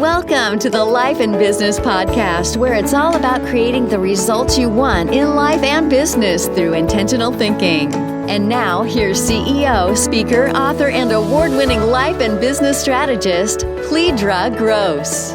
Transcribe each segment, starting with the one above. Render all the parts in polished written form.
Welcome to the Life and Business Podcast, where it's all about creating the results you want in life and business through intentional thinking. And now, here's CEO, speaker, author, and award-winning life and business strategist, Cledra Gross.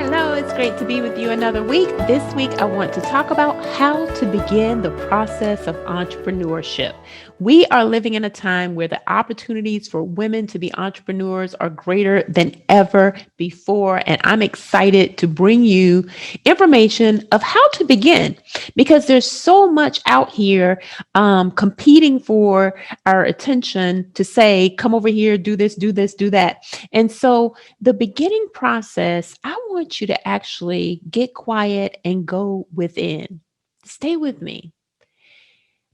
Hello, it's great to be with you another week. This week, I want to talk about how to begin the process of entrepreneurship. We are living in a time where the opportunities for women to be entrepreneurs are greater than ever before. And I'm excited to bring you information of how to begin, because there's so much out here competing for our attention to say, come over here, do this, do this, do that. And so the beginning process, I want you to actually get quiet and go within. Stay with me.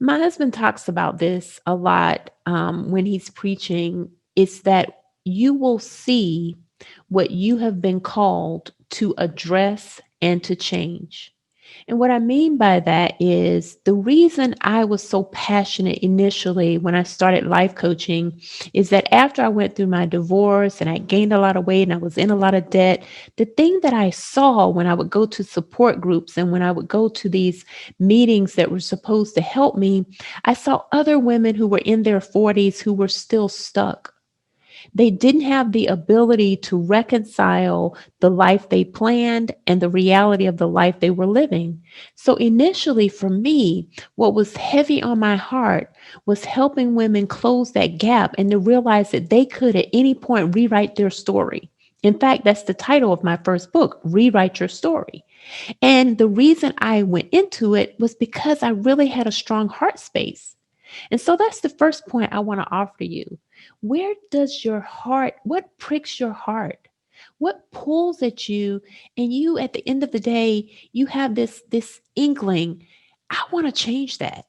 My husband talks about this a lot when he's preaching. It's that you will see what you have been called to address and to change. And what I mean by that is the reason I was so passionate initially when I started life coaching is that after I went through my divorce and I gained a lot of weight and I was in a lot of debt, the thing that I saw when I would go to support groups and when I would go to these meetings that were supposed to help me, I saw other women who were in their 40s who were still stuck. They didn't have the ability to reconcile the life they planned and the reality of the life they were living. So initially for me, what was heavy on my heart was helping women close that gap and to realize that they could at any point rewrite their story. In fact, that's the title of my first book, Rewrite Your Story. And the reason I went into it was because I really had a strong heart space. And so that's the first point I want to offer you. Where does your heart, what pricks your heart? What pulls at you? And you, at the end of the day, you have this inkling, I want to change that.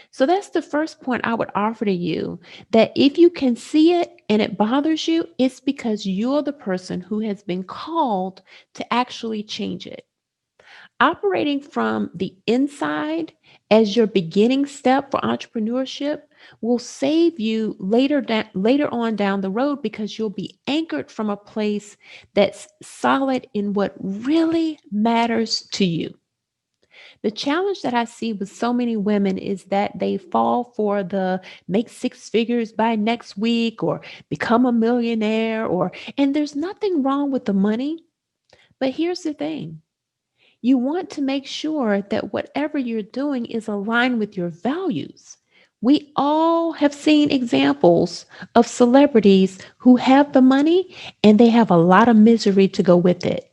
So that's the first point I would offer to you, that if you can see it and it bothers you, it's because you're the person who has been called to actually change it. Operating from the inside as your beginning step for entrepreneurship will save you later on down the road, because you'll be anchored from a place that's solid in what really matters to you. The challenge that I see with so many women is that they fall for the make six figures by next week or become a millionaire, and there's nothing wrong with the money. But here's the thing. You want to make sure that whatever you're doing is aligned with your values. We all have seen examples of celebrities who have the money and they have a lot of misery to go with it.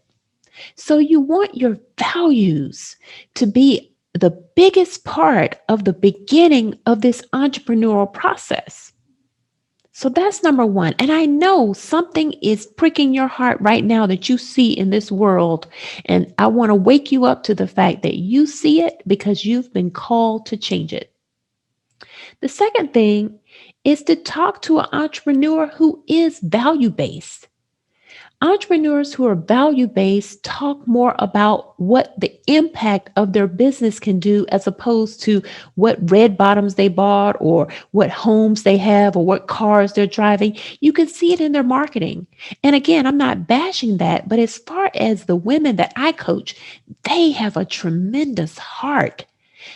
So you want your values to be the biggest part of the beginning of this entrepreneurial process. So that's number one. And I know something is pricking your heart right now that you see in this world. And I want to wake you up to the fact that you see it because you've been called to change it. The second thing is to talk to an entrepreneur who is value-based. Entrepreneurs who are value-based talk more about what the impact of their business can do, as opposed to what red bottoms they bought or what homes they have or what cars they're driving. You can see it in their marketing. And again, I'm not bashing that, but as far as the women that I coach, they have a tremendous heart.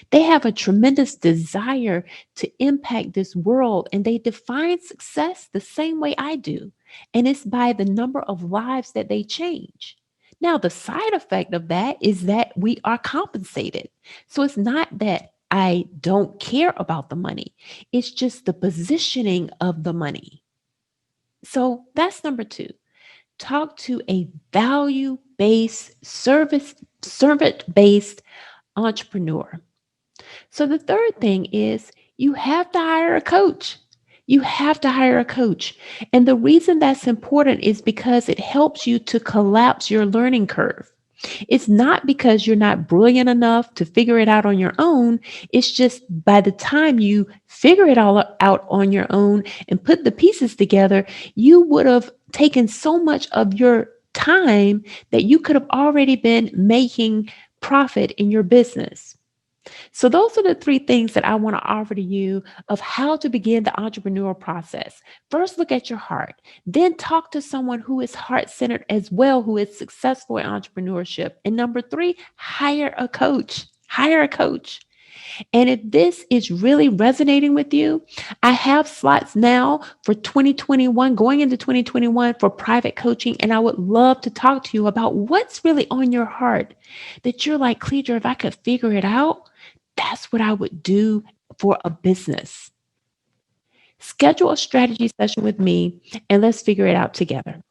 They have a tremendous desire to impact this world, and they define success the same way I do. And it's by the number of lives that they change. Now, the side effect of that is that we are compensated. So it's not that I don't care about the money. It's just the positioning of the money. So that's number two. Talk to a value-based, servant-based entrepreneur. So the third thing is you have to hire a coach. You have to hire a coach. And the reason that's important is because it helps you to collapse your learning curve. It's not because you're not brilliant enough to figure it out on your own. It's just by the time you figure it all out on your own and put the pieces together, you would have taken so much of your time that you could have already been making profit in your business. So those are the three things that I want to offer to you of how to begin the entrepreneurial process. First, look at your heart. Then talk to someone who is heart-centered as well, who is successful in entrepreneurship. And number three, hire a coach. Hire a coach. And if this is really resonating with you, I have slots now for 2021, going into 2021 for private coaching. And I would love to talk to you about what's really on your heart that you're like, Cledra, if I could figure it out, that's what I would do for a business. Schedule a strategy session with me and let's figure it out together.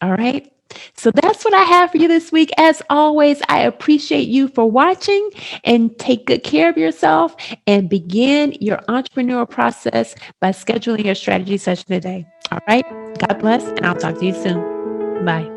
All right. So that's what I have for you this week. As always, I appreciate you for watching and take good care of yourself and begin your entrepreneurial process by scheduling your strategy session today. All right. God bless, and I'll talk to you soon. Bye.